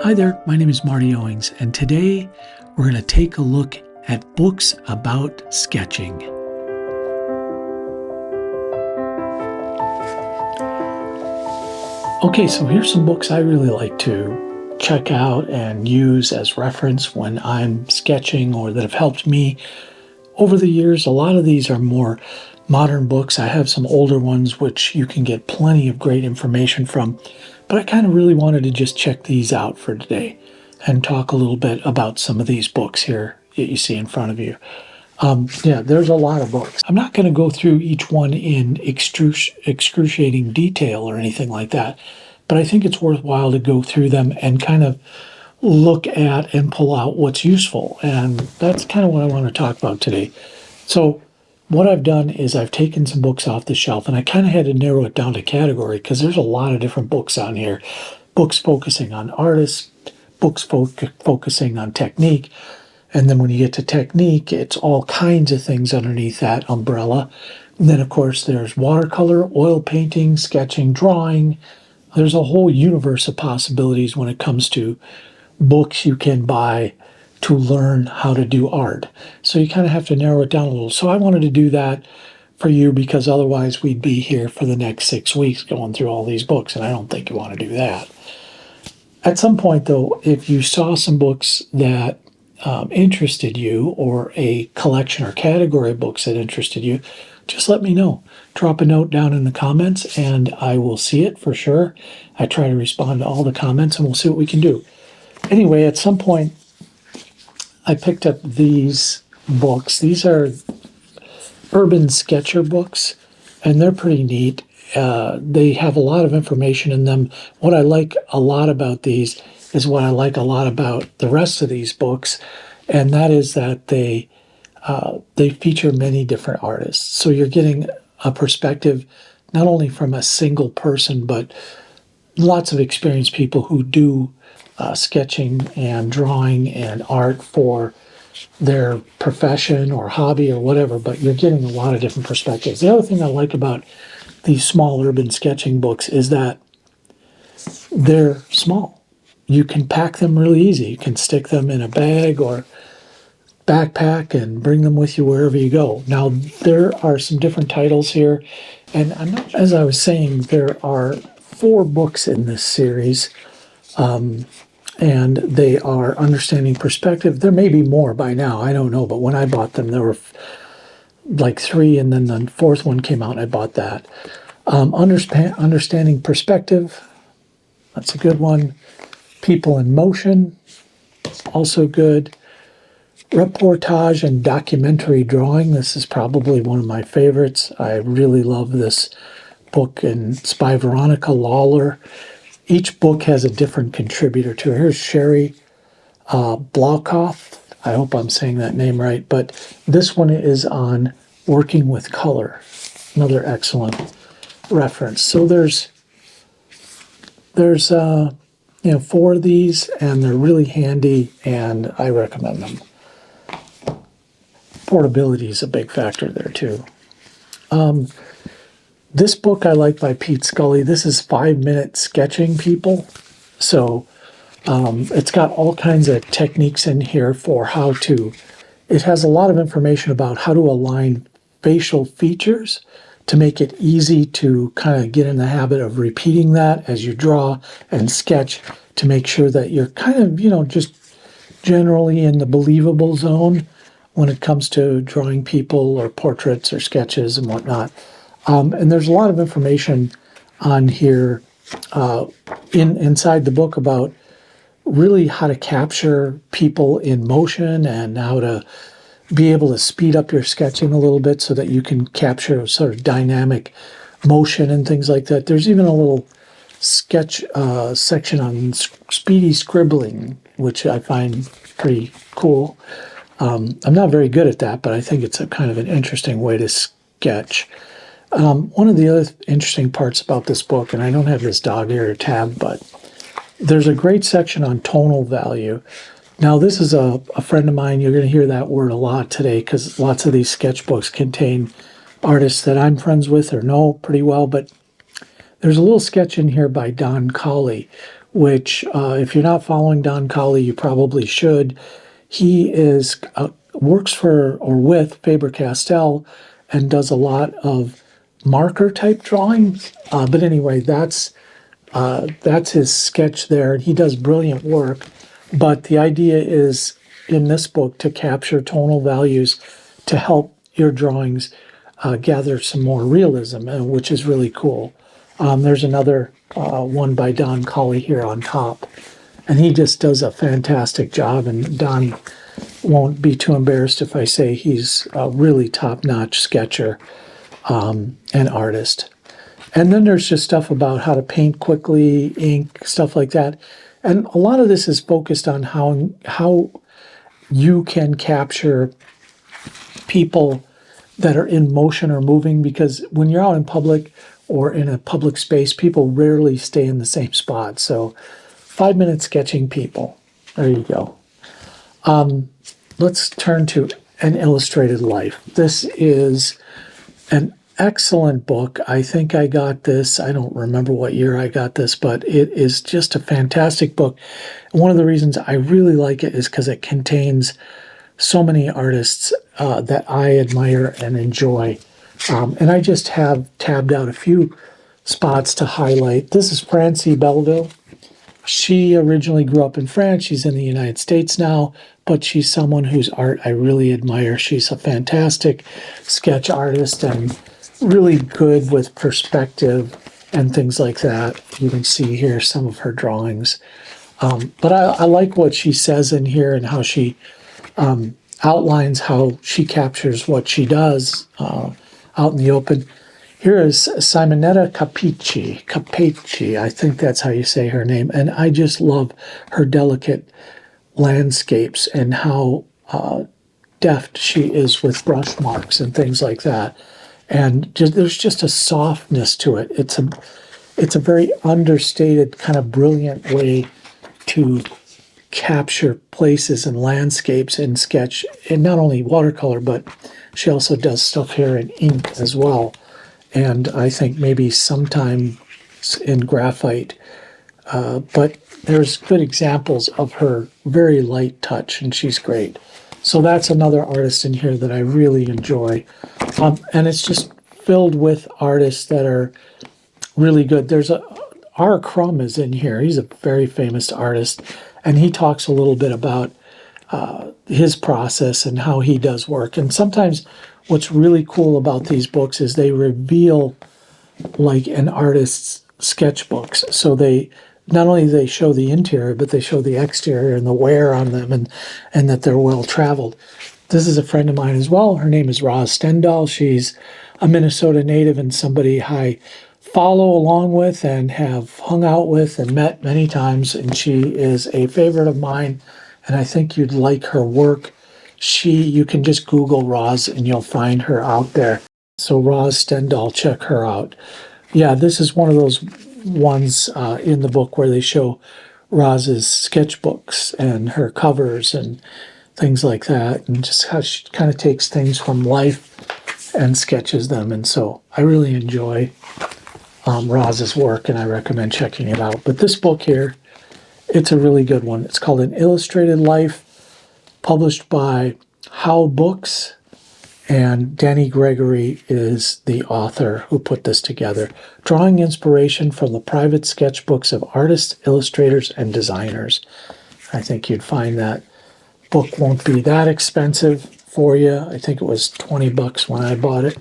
Hi there, my name is Marty Owings, and today we're going to take a look at books about sketching. Okay, so here's some books I really like to check out and use as reference when I'm sketching or that have helped me over the years. A lot of these are more modern books. I have some older ones which you can get plenty of great information from, but I kind of really wanted to just check these out for today and talk a little bit about some of these books here that you see in front of you. There's a lot of books. I'm not going to go through each one in excruciating detail or anything like that, but I think it's worthwhile to go through them and kind of look at and pull out what's useful. And that's kind of what I want to talk about today. So what I've done is I've taken some books off the shelf, and I kind of had to narrow it down to category because there's a lot of different books on here. Books focusing on artists, books focusing on technique. And then when you get to technique, it's all kinds of things underneath that umbrella. And then, of course, there's watercolor, oil painting, sketching, drawing. There's a whole universe of possibilities when it comes to books you can buy to learn how to do art. So you kind of have to narrow it down a little. So I wanted to do that for you because otherwise we'd be here for the next 6 weeks going through all these books, and I don't think you want to do that. At some point, though, if you saw some books that interested you, or a collection or category of books that interested you, just let me know. Drop a note down in the comments and I will see it for sure. I try to respond to all the comments and we'll see what we can do. Anyway, at some point, I picked up these books. These are urban sketcher books, and they're pretty neat. They have a lot of information in them. What I like a lot about these is what I like a lot about the rest of these books, and that is that they feature many different artists. So you're getting a perspective not only from a single person, but lots of experienced people who do sketching and drawing and art for their profession or hobby or whatever, but you're getting a lot of different perspectives. The other thing I like about these small urban sketching books is that they're small. You can pack them really easy. You can stick them in a bag or backpack and bring them with you wherever you go. Now, there are some different titles here, and as I was saying, there are 4 books in this series, and they are Understanding Perspective. There may be more by now, I don't know, but when I bought them, there were like 3, and then the 4th one came out, and I bought that. Understanding Perspective, that's a good one. People in Motion, also good. Reportage and Documentary Drawing, this is probably one of my favorites. I really love this book, and it's by Veronica Lawler. Each book has a different contributor to it. Here's Sherry Blaukoff. I hope I'm saying that name right, but this one is on working with color. Another excellent reference. So there's 4 of these, and they're really handy, and I recommend them. Portability is a big factor there too. This book I like by Pete Scully. This is 5-minute sketching, people. So it's got all kinds of techniques in here for how to, it has a lot of information about how to align facial features to make it easy to kind of get in the habit of repeating that as you draw and sketch, to make sure that you're kind of, just generally in the believable zone when it comes to drawing people or portraits or sketches and whatnot. And there's a lot of information on here inside the book about really how to capture people in motion and how to be able to speed up your sketching a little bit so that you can capture a sort of dynamic motion and things like that. There's even a little sketch section on speedy scribbling, which I find pretty cool. I'm not very good at that, but I think it's a kind of an interesting way to sketch. One of the other interesting parts about this book, and I don't have this dog ear tab, but there's a great section on tonal value. Now, this is a friend of mine. You're going to hear that word a lot today because lots of these sketchbooks contain artists that I'm friends with or know pretty well, but there's a little sketch in here by Don Colley which if you're not following Don Colley, you probably should. He is works for or with Faber-Castell and does a lot of marker type drawings. But anyway, that's his sketch there. He does brilliant work. But the idea is in this book to capture tonal values to help your drawings gather some more realism, which is really cool. There's another one by Don Colley here on top. And he just does a fantastic job. And Don won't be too embarrassed if I say he's a really top-notch sketcher and artist. And then there's just stuff about how to paint quickly, ink, stuff like that. And a lot of this is focused on how you can capture people that are in motion or moving, because when you're out in public or in a public space, people rarely stay in the same spot. So 5-minute sketching people. There you go. Let's turn to An Illustrated Life. This is an excellent book. I think I got this, I don't remember what year I got this, but it is just a fantastic book. One of the reasons I really like it is because it contains so many artists that I admire and enjoy. And I just have tabbed out a few spots to highlight. This is Francie Belleville. She originally grew up in France. She's in the United States now, but she's someone whose art I really admire. She's a fantastic sketch artist and really good with perspective and things like that. You can see here some of her drawings. But I like what she says in here and how she outlines how she captures what she does out in the open. Here is Simonetta Capecci, I think that's how you say her name, and I just love her delicate landscapes and how deft she is with brush marks and things like that. And there's just a softness to it. It's a very understated, kind of brilliant way to capture places and landscapes in sketch, and not only watercolor, but she also does stuff here in ink as well. And I think maybe sometime in graphite. But there's good examples of her very light touch, and she's great. So that's another artist in here that I really enjoy. And it's just filled with artists that are really good. There's R. Crumb is in here. He's a very famous artist, and he talks a little bit about his process and how he does work. And sometimes what's really cool about these books is they reveal like an artist's sketchbooks. So they not only they show the interior, but they show the exterior and the wear on them, and that they're well traveled. This is a friend of mine as well. Her name is Roz Stendahl. She's a Minnesota native and somebody I follow along with and have hung out with and met many times. And she is a favorite of mine, and I think you'd like her work. You can just Google Roz and you'll find her out there. So Roz Stendahl, check her out. Yeah, this is one of those ones in the book where they show Roz's sketchbooks and her covers and things like that, and just how she kind of takes things from life and sketches them. And so I really enjoy Roz's work, and I recommend checking it out. But this book here, it's a really good one. It's called An Illustrated Life, published by How Books, and Danny Gregory is the author who put this together, drawing inspiration from the private sketchbooks of artists, illustrators, and designers. I think you'd find that book won't be that expensive for you. I think it was $20 when I bought it.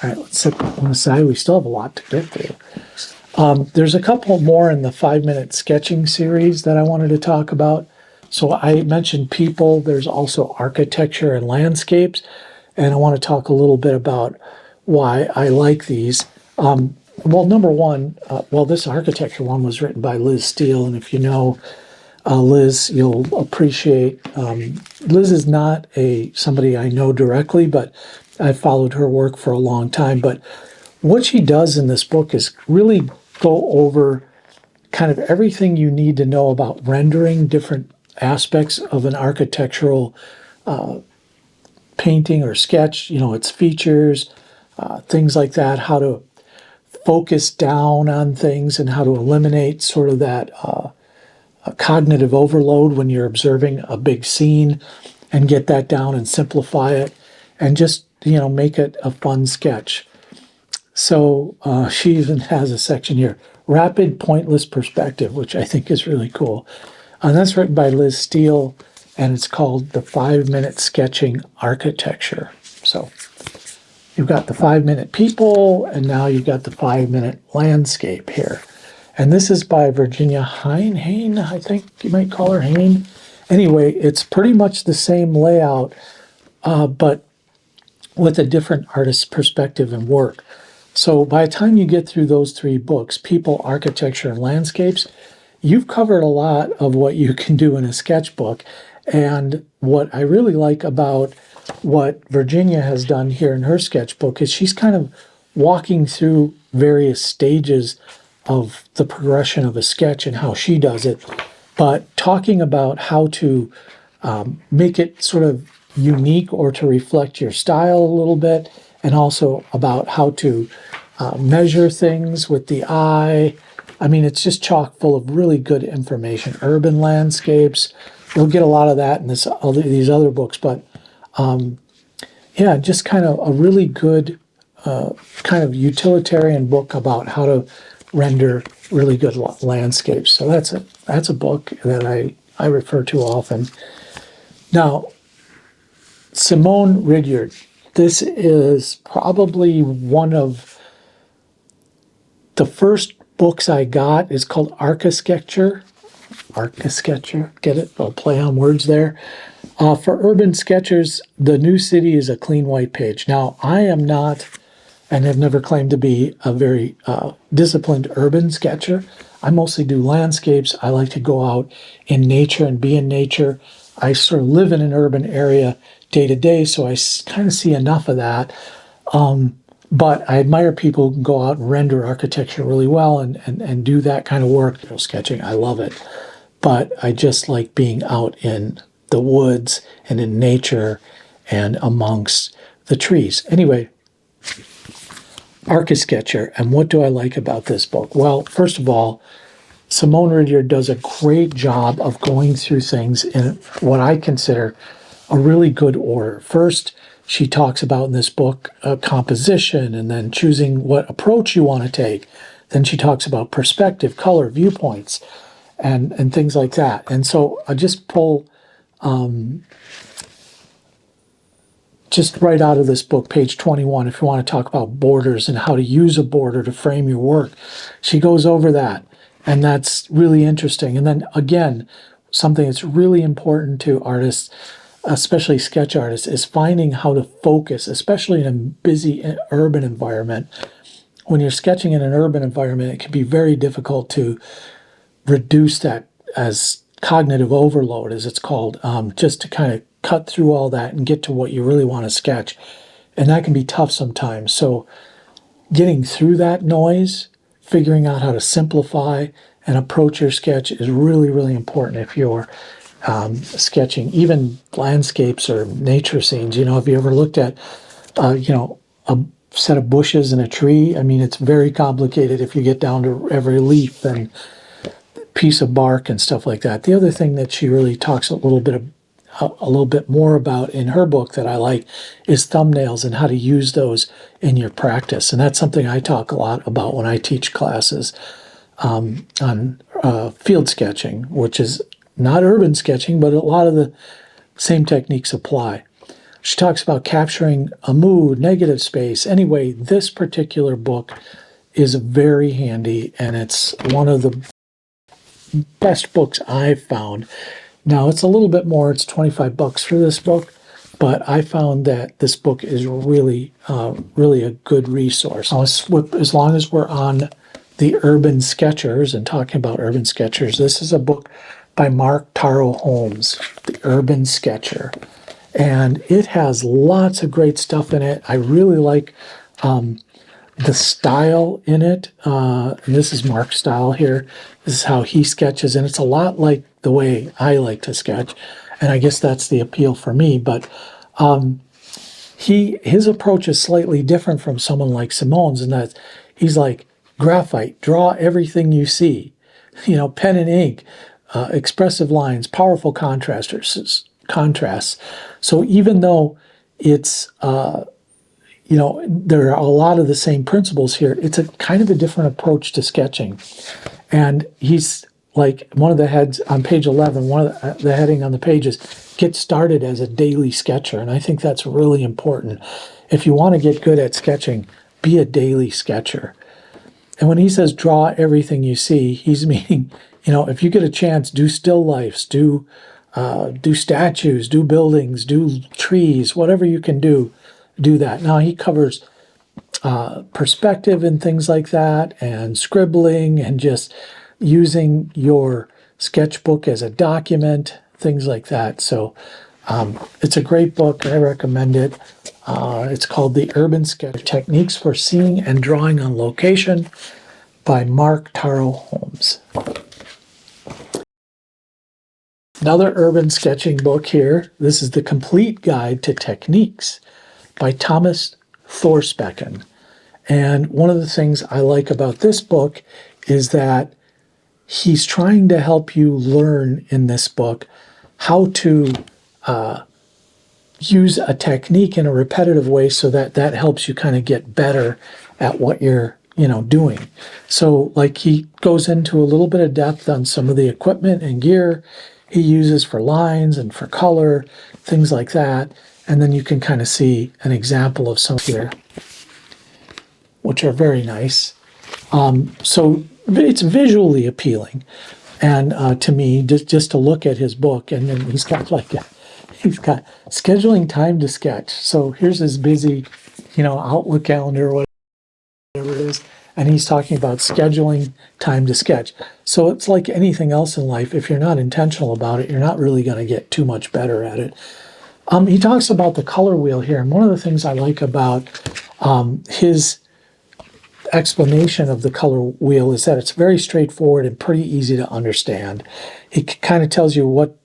All right, let's set that one aside. We still have a lot to get through. There's a couple more in the 5-minute sketching series that I wanted to talk about. So I mentioned people. There's also architecture and landscapes. And I want to talk a little bit about why I like these. Well, number one, this architecture one was written by Liz Steele. And if you know Liz, you'll appreciate. Liz is not somebody I know directly, but I've followed her work for a long time. But what she does in this book is really go over kind of everything you need to know about rendering different aspects of an architectural painting or sketch, its features, things like that, how to focus down on things and how to eliminate sort of that cognitive overload when you're observing a big scene, and get that down and simplify it and just, make it a fun sketch. So she even has a section here, Rapid Pointless Perspective, which I think is really cool. And that's written by Liz Steele, and it's called The 5-Minute Sketching Architecture. So you've got the 5-minute people, and now you've got the 5-minute landscape here. And this is by Virginia Hain, I think you might call her Hain. Anyway, it's pretty much the same layout, but with a different artist's perspective and work. So by the time you get through those 3 books, People, Architecture, and Landscapes, you've covered a lot of what you can do in a sketchbook. And what I really like about what Virginia has done here in her sketchbook is she's kind of walking through various stages of the progression of a sketch and how she does it, but talking about how to make it sort of unique or to reflect your style a little bit, and also about how to measure things with the eye. I mean, it's just chock full of really good information. Urban landscapes, you'll get a lot of that in these other books, but yeah, just kind of a really good kind of utilitarian book about how to render really good landscapes. So that's a book that I refer to often. Now, Simone Ridyard. This is probably one of the first books I got. It's called Archisketcher. Get it? I'll play on words there. For urban sketchers, the new city is a clean white page. Now, I am not, and have never claimed to be, a very disciplined urban sketcher. I mostly do landscapes. I like to go out in nature and be in nature. I sort of live in an urban area day to day, so I kind of see enough of that. But I admire people who can go out and render architecture really well and do that kind of work. Sketching, I love it. But I just like being out in the woods and in nature and amongst the trees. Anyway, Archisketcher. And what do I like about this book? Well, first of all, Simone Ridyard does a great job of going through things in what I consider a really good order. First, she talks about in this book composition, and then choosing what approach you want to take. Then she talks about perspective, color, viewpoints, and things like that. And so I just pull just right out of this book, page 21, if you want to talk about borders and how to use a border to frame your work. She goes over that, and that's really interesting. And then again, something that's really important to artists, especially sketch artists, is finding how to focus, especially in a busy urban environment. When you're sketching in an urban environment, it can be very difficult to reduce that as cognitive overload, as it's called, just to kind of cut through all that and get to what you really want to sketch. And that can be tough sometimes. So getting through that noise, figuring out how to simplify and approach your sketch is really, really important if you're sketching even landscapes or nature scenes. If you ever looked at, a set of bushes and a tree, I mean, it's very complicated if you get down to every leaf and piece of bark and stuff like that. The other thing that she really talks a little bit more about in her book that I like is thumbnails and how to use those in your practice. And that's something I talk a lot about when I teach classes on field sketching, which is not urban sketching, but a lot of the same techniques apply. She talks about capturing a mood, negative space. Anyway, this particular book is very handy, and it's one of the best books I've found. Now, it's a little bit more. It's $25 for this book, but I found that this book is really, really a good resource. Now, as long as we're on the urban sketchers and talking about urban sketchers, this is a book by Mark Taro Holmes, The Urban Sketcher. And it has lots of great stuff in it. I really like the style in it. And this is Mark's style here. This is how he sketches, and it's a lot like the way I like to sketch. And I guess that's the appeal for me. But his approach is slightly different from someone like Simone's, in that he's like, Graphite, draw everything you see. Pen and ink, expressive lines, powerful contrasts. So even though it's, there are a lot of the same principles here, it's a kind of a different approach to sketching. And he's like, one of the heads on page 11, one of the heading on the page is get started as a daily sketcher. And I think that's really important. If you want to get good at sketching, be a daily sketcher. And when he says draw everything you see, he's meaning, if you get a chance, do still lifes, do statues, do buildings, do trees, whatever you can do that. Now he covers perspective and things like that, and scribbling, and just using your sketchbook as a document, things like that. So it's a great book. I recommend it. It's called The Urban Sketch Techniques for Seeing and Drawing on Location by Mark Taro Holmes. Another urban sketching book here. This is The Complete Guide to Techniques by Thomas Thorsbecken. And one of the things I like about this book is that he's trying to help you learn in this book how to use a technique in a repetitive way, so that helps you kind of get better at what you're doing. So like, he goes into a little bit of depth on some of the equipment and gear he uses for lines and for color, things like that. And then you can kind of see an example of some here, which are very nice. So it's visually appealing. And to me, just to look at his book, and then he's got scheduling time to sketch. So here's his busy, Outlook calendar or whatever it is. And he's talking about scheduling time to sketch. So it's like anything else in life. If you're not intentional about it, you're not really going to get too much better at it. He talks about the color wheel here. And one of the things I like about his explanation of the color wheel is that it's very straightforward and pretty easy to understand. He kind of tells you what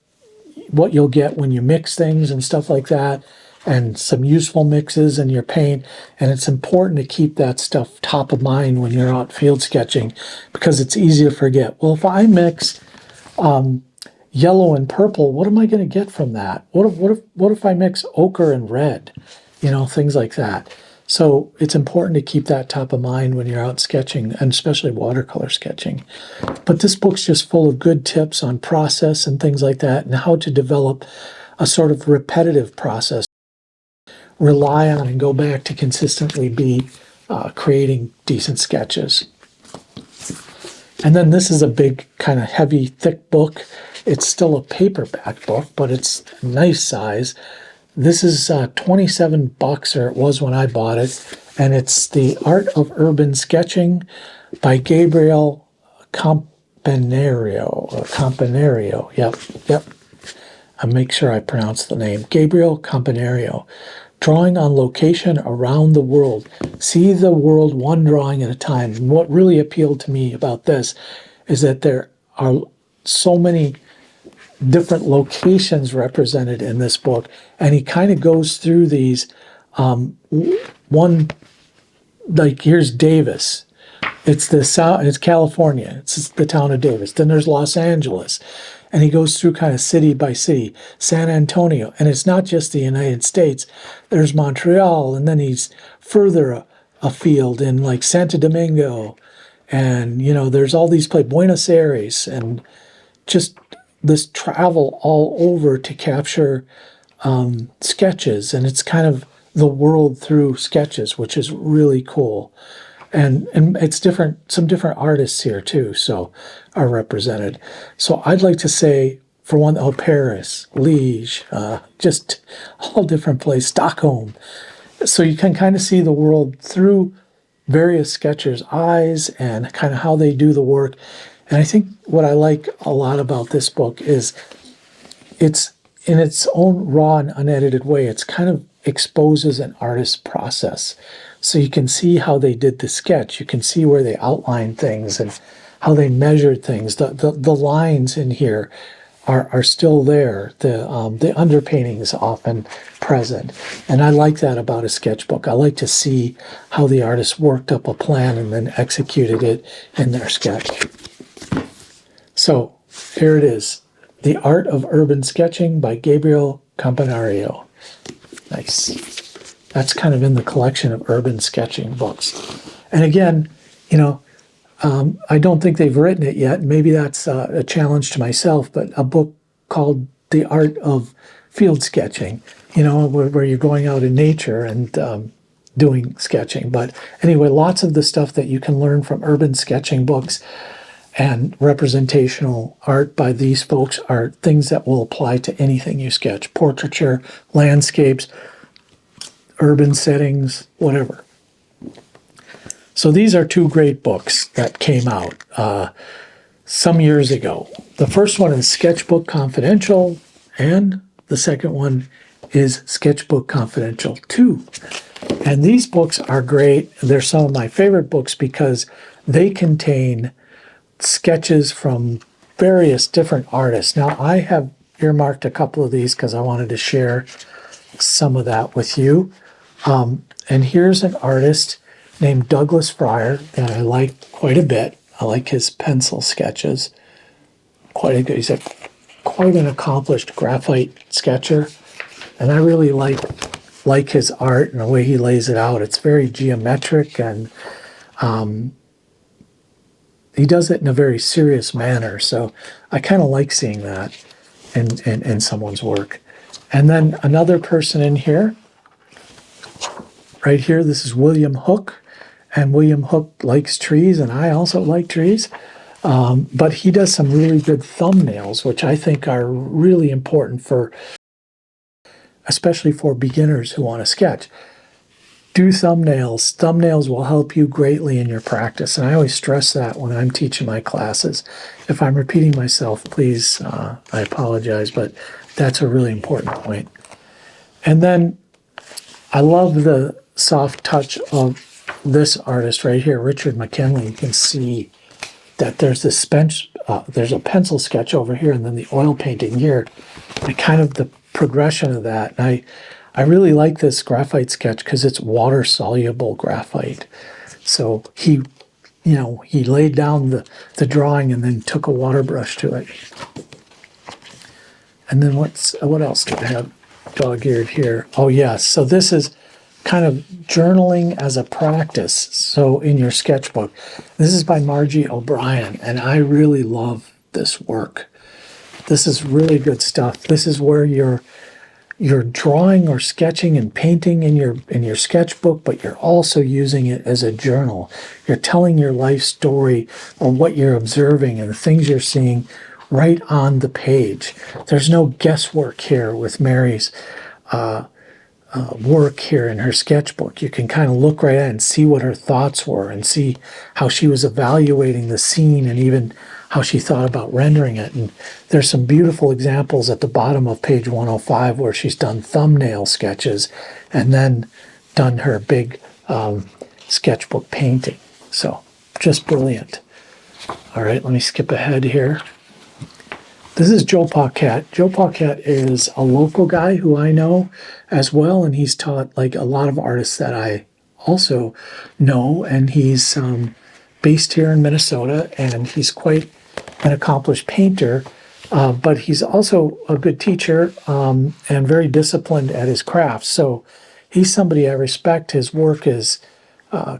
you'll get when you mix things and stuff like that, and some useful mixes in your paint. And it's important to keep that stuff top of mind when you're out field sketching, because it's easy to forget. Well, if I mix yellow and purple, what am I going to get from that? What if I mix ochre and red? Things like that. So it's important to keep that top of mind when you're out sketching, and especially watercolor sketching. But this book's just full of good tips on process and things like that, and how to develop a sort of repetitive process. Rely on and go back to consistently be creating decent sketches. And then this is a big, kind of heavy, thick book. It's still a paperback book, but it's a nice size. This is $27, or it was when I bought it, and it's The Art of Urban Sketching by Gabriel Campanerio. Yep. I'll make sure I pronounce the name. Gabriel Campanerio. Drawing on Location Around the World. See the world one drawing at a time. And what really appealed to me about this is that there are so many different locations represented in this book, and he kind of goes through these. One, like, here's Davis. It's California. It's the town of Davis. Then there's Los Angeles, and he goes through kind of city by city. San Antonio, and it's not just the United States. There's Montreal, and then he's further afield in like Santo Domingo, and there's all these places, Buenos Aires, and just this travel all over to capture sketches. And it's kind of the world through sketches, which is really cool. And it's different. Some different artists here too, so are represented. So I'd like to say, for one, Paris, Liège, just all different places, Stockholm. So you can kind of see the world through various sketchers' eyes and kind of how they do the work. And I think what I like a lot about this book is it's in its own raw and unedited way. It's kind of exposes an artist's process. So you can see how they did the sketch. You can see where they outlined things and how they measured things. The lines in here are still there. The underpainting is often present. And I like that about a sketchbook. I like to see how the artist worked up a plan and then executed it in their sketch. So here it is, The Art of Urban Sketching by Gabriel Campanario. Nice. That's kind of in the collection of urban sketching books. And again, you know, I don't think they've written it yet. Maybe that's a challenge to myself, but a book called The Art of Field Sketching, you know, where you're going out in nature and doing sketching. But anyway, lots of the stuff that you can learn from urban sketching books and representational art by these folks are things that will apply to anything you sketch: portraiture, landscapes, urban settings, whatever. So these are two great books that came out some years ago. The first one is Sketchbook Confidential, and the second one is Sketchbook Confidential 2. And these books are great. They're some of my favorite books because they contain sketches from various different artists. Now, I have earmarked a couple of these because I wanted to share some of that with you. And here's an artist named Douglas Fryer that I like quite a bit. I like his pencil sketches. He's quite an accomplished graphite sketcher. And I really like his art and the way he lays it out. It's very geometric, and he does it in a very serious manner. So I kind of like seeing that in someone's work. And then another person in here, right here, this is William Hook. And William Hook likes trees, and I also like trees. But he does some really good thumbnails, which I think are really important especially for beginners who want to sketch. Do thumbnails. Thumbnails will help you greatly in your practice. And I always stress that when I'm teaching my classes. If I'm repeating myself, please, I apologize, but that's a really important point. And then I love the soft touch of this artist right here, Richard McKinley. You can see that there's there's a pencil sketch over here and then the oil painting here, and kind of the progression of that. And I really like this graphite sketch because it's water soluble graphite. So he laid down the drawing and then took a water brush to it. And then what else do I have dog-eared here? Oh yes, so this is kind of journaling as a practice. So in your sketchbook, this is by Margie O'Brien, and I really love this work. This is really good stuff. This is where you're drawing or sketching and painting in your sketchbook, but you're also using it as a journal. You're telling your life story or what you're observing and the things you're seeing right on the page. There's no guesswork here with Mary's work here in her sketchbook. You can kind of look right at it and see what her thoughts were and see how she was evaluating the scene and even how she thought about rendering it. And there's some beautiful examples at the bottom of page 105 where she's done thumbnail sketches and then done her big sketchbook painting. So just brilliant. All right, let me skip ahead here. This is Joe Paquette. Joe Paquette is a local guy who I know as well, and he's taught like a lot of artists that I also know, and he's based here in Minnesota, and he's quite an accomplished painter, but he's also a good teacher and very disciplined at his craft. So he's somebody I respect. His work is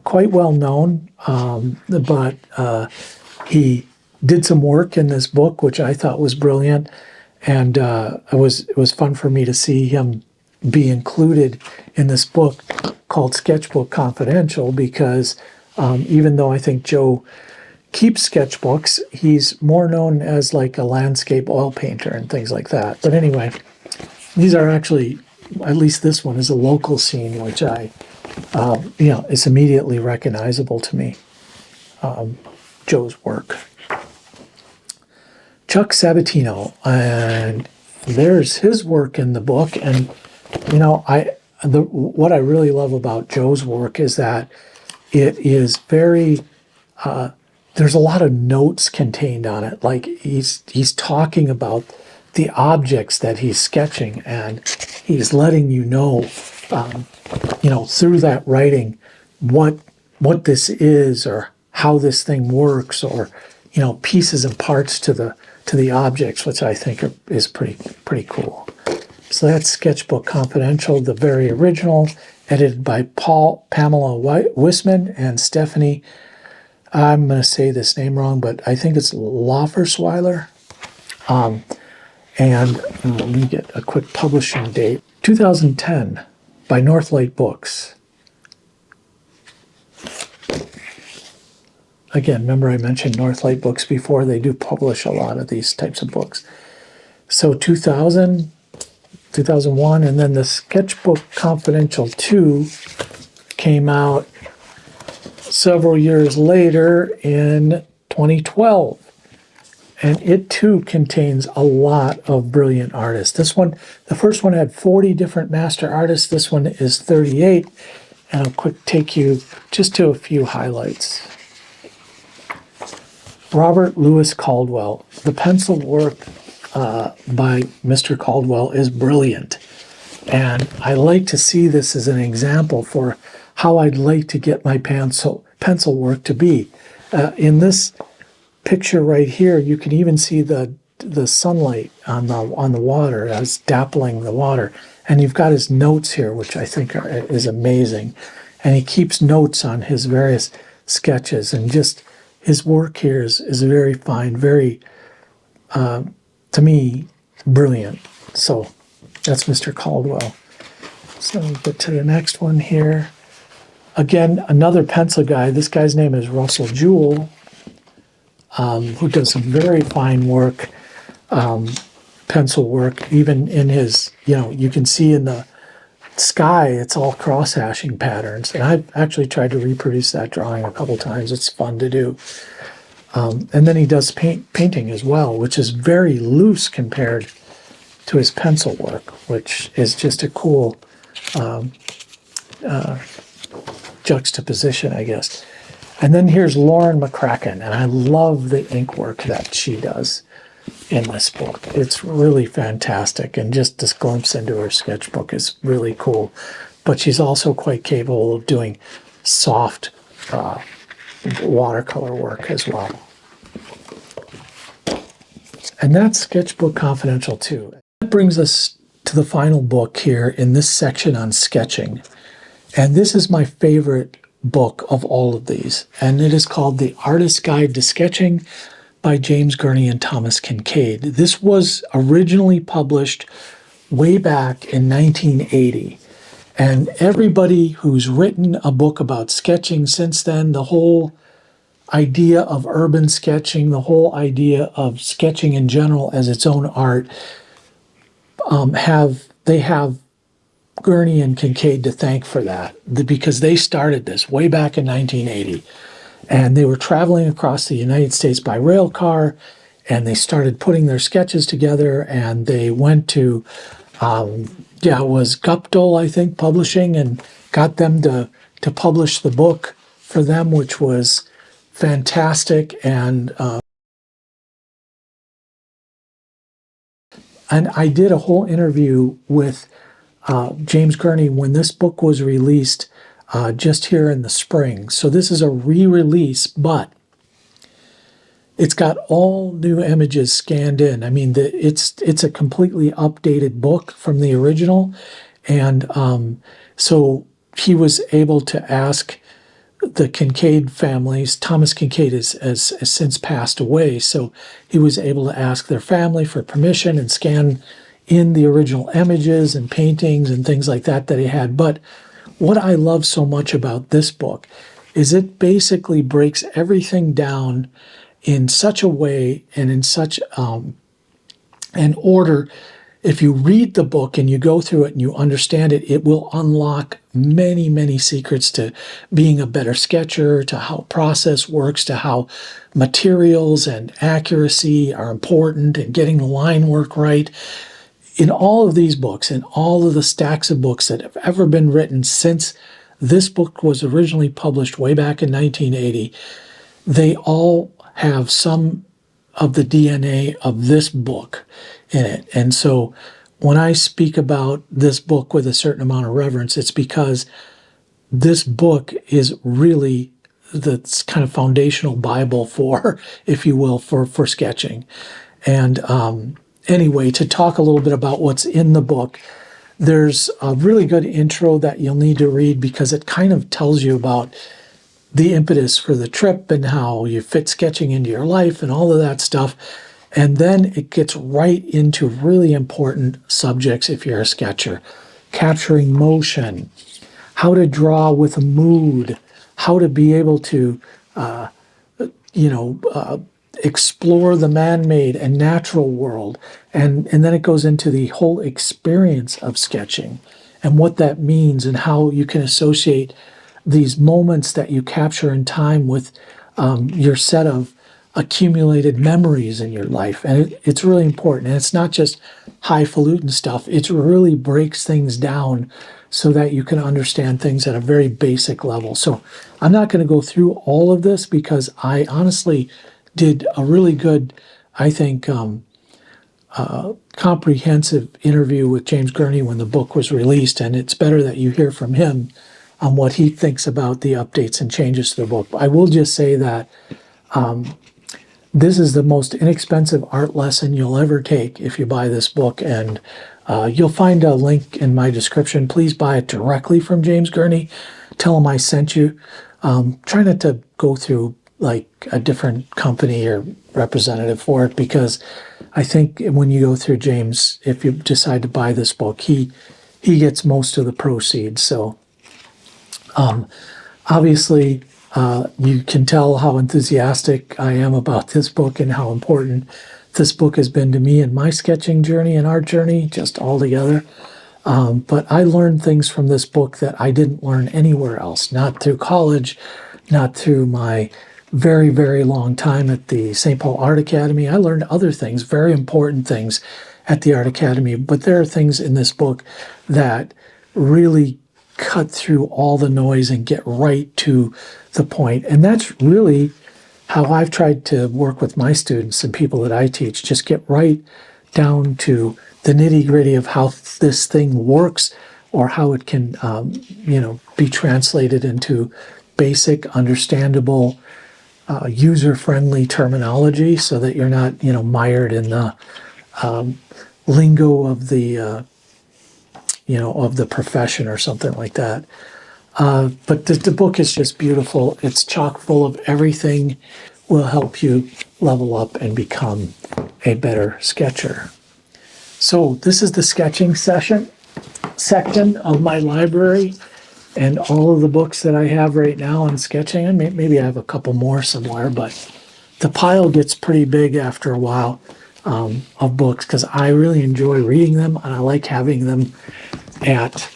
quite well known, but he did some work in this book, which I thought was brilliant, and it was fun for me to see him be included in this book called Sketchbook Confidential, because even though I think Joe keeps sketchbooks, he's more known as like a landscape oil painter and things like that. But anyway, these are actually, at least this one is a local scene, which is immediately recognizable to me, Joe's work. Chuck Sabatino, and there's his work in the book. And what I really love about Joe's work is that it is very there's a lot of notes contained on it. Like he's talking about the objects that he's sketching, and he's letting you know, through that writing, what this is, or how this thing works, or pieces and parts to the objects, which I think is pretty cool. So that's Sketchbook Confidential, the very original, edited by Pamela Wisman and Stephanie. I'm going to say this name wrong, but I think it's Laufersweiler. And let me get a quick publishing date. 2010 by Northlight Books. Again, remember I mentioned Northlight Books before. They do publish a lot of these types of books. So 2000, 2001, and then the Sketchbook Confidential 2 came out several years later in 2012. And it too contains a lot of brilliant artists. This one, the first one had 40 different master artists. This one is 38. And I'll take you just to a few highlights. Robert Louis Caldwell. The pencil work by Mr. Caldwell is brilliant. And I like to see this as an example for how I'd like to get my pencil work to be. In this picture right here, you can even see the sunlight on the water as dappling the water. And you've got his notes here, which I think is amazing. And he keeps notes on his various sketches, and just his work here is very fine, very, to me, brilliant. So that's Mr. Caldwell. So we get to the next one here. Again, another pencil guy. This guy's name is Russell Jewell, who does some very fine work, pencil work, even in his, you can see in the sky, it's all cross-hashing patterns. And I've actually tried to reproduce that drawing a couple times. It's fun to do. And then he does painting as well, which is very loose compared to his pencil work, which is just a cool juxtaposition, I guess. And then here's Lauren McCracken, and I love the ink work that she does in this book. It's really fantastic, and just this glimpse into her sketchbook is really cool. But she's also quite capable of doing soft watercolor work as well. And that's Sketchbook Confidential 2. That brings us to the final book here in this section on sketching. And this is my favorite book of all of these, and it is called The Artist's Guide to Sketching by James Gurney and Thomas Kinkaid. This was originally published way back in 1980, and everybody who's written a book about sketching since then, the whole idea of urban sketching, the whole idea of sketching in general as its own art, they have Gurney and Kinkaid to thank for that, because they started this way back in 1980. And they were traveling across the United States by rail car, and they started putting their sketches together, and they went to, it was Guptill, I think, publishing, and got them to publish the book for them, which was fantastic. And I did a whole interview with James Gurney when this book was released just here in the spring. So this is a re-release, but it's got all new images scanned in. I mean, it's a completely updated book from the original. And so he was able to ask the Kinkaid families. Thomas Kinkaid has since passed away, so he was able to ask their family for permission and scan in the original images and paintings and things like that he had. But what I love so much about this book is it basically breaks everything down in such a way and in such an order. If you read the book and you go through it and you understand it, it will unlock many, many secrets to being a better sketcher, to how process works, to how materials and accuracy are important, and getting the line work right. In all of these books, in all of the stacks of books that have ever been written since this book was originally published way back in 1980, they all have some of the DNA of this book in it. And so when I speak about this book with a certain amount of reverence, it's because this book is really the kind of foundational Bible for, if you will, for sketching. And anyway, to talk a little bit about what's in the book, there's a really good intro that you'll need to read because it kind of tells you about the impetus for the trip and how you fit sketching into your life and all of that stuff. And then it gets right into really important subjects if you're a sketcher. Capturing motion, how to draw with a mood, how to be able to, explore the man-made and natural world. And then it goes into the whole experience of sketching and what that means and how you can associate these moments that you capture in time with your set of accumulated memories in your life. And it's really important. And it's not just highfalutin stuff. It really breaks things down so that you can understand things at a very basic level. So I'm not going to go through all of this because I honestly did a really good, I think, comprehensive interview with James Gurney when the book was released. And it's better that you hear from him on what he thinks about the updates and changes to the book. I will just say that this is the most inexpensive art lesson you'll ever take if you buy this book, and you'll find a link in my description. Please buy it directly from James Gurney. Tell him I sent you. Try not to go through like a different company or representative for it, because I think when you go through James, if you decide to buy this book, he gets most of the proceeds. So obviously, you can tell how enthusiastic I am about this book and how important this book has been to me in my sketching journey and art journey, just all together. But I learned things from this book that I didn't learn anywhere else, not through college, not through my very, very long time at the St. Paul Art Academy. I learned other things, very important things at the Art Academy, but there are things in this book that really cut through all the noise and get right to the point. And that's really how I've tried to work with my students and people that I teach, just get right down to the nitty-gritty of how this thing works or how it can, be translated into basic, understandable, user-friendly terminology so that you're not, mired in the lingo of the, of the profession or something like that. But the book is just beautiful. It's chock full of everything will help you level up and become a better sketcher. So this is the sketching section of my library and all of the books that I have right now on sketching. And maybe I have a couple more somewhere, but the pile gets pretty big after a while of books because I really enjoy reading them and I like having them at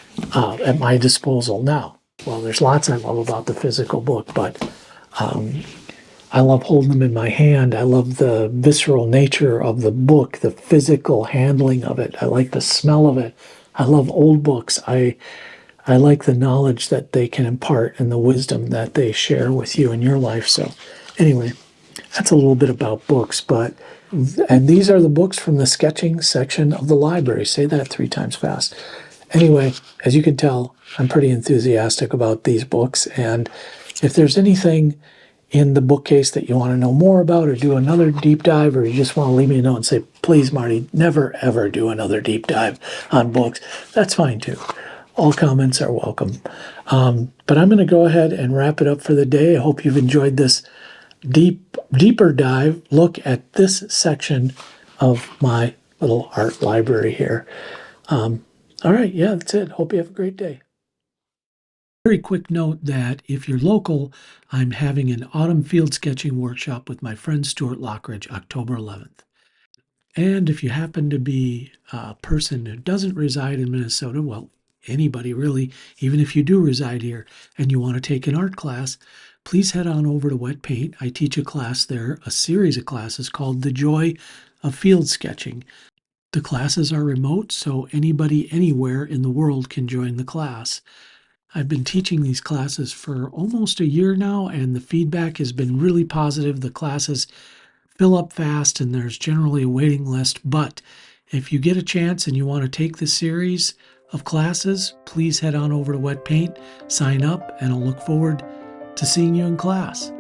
my disposal now. Well, there's lots I love about the physical book, but I love holding them in my hand. I love the visceral nature of the book, the physical handling of it. I like the smell of it. I love old books. I like the knowledge that they can impart and the wisdom that they share with you in your life. So anyway, that's a little bit about books, and these are the books from the sketching section of the library. Say that 3 times fast. Anyway, as you can tell, I'm pretty enthusiastic about these books, and if there's anything in the bookcase that you want to know more about or do another deep dive, or you just want to leave me a note and say, please, Marty, never, ever do another deep dive on books, that's fine too. All comments are welcome. But I'm going to go ahead and wrap it up for the day. I hope you've enjoyed this deeper dive look at this section of my little art library here. All right, yeah, that's it. Hope you have a great day. Very quick note that if you're local, I'm having an autumn field sketching workshop with my friend Stuart Lockridge, October 11th. And if you happen to be a person who doesn't reside in Minnesota, well, anybody really, even if you do reside here and you want to take an art class, please head on over to Wet Paint. I teach a class there, a series of classes called The Joy of Field Sketching. The classes are remote, so anybody anywhere in the world can join the class. I've been teaching these classes for almost a year now, and the feedback has been really positive. The classes fill up fast, and there's generally a waiting list, but If you get a chance and you want to take this series of classes, please head on over to Wet Paint, sign up, and I'll look forward to seeing you in class.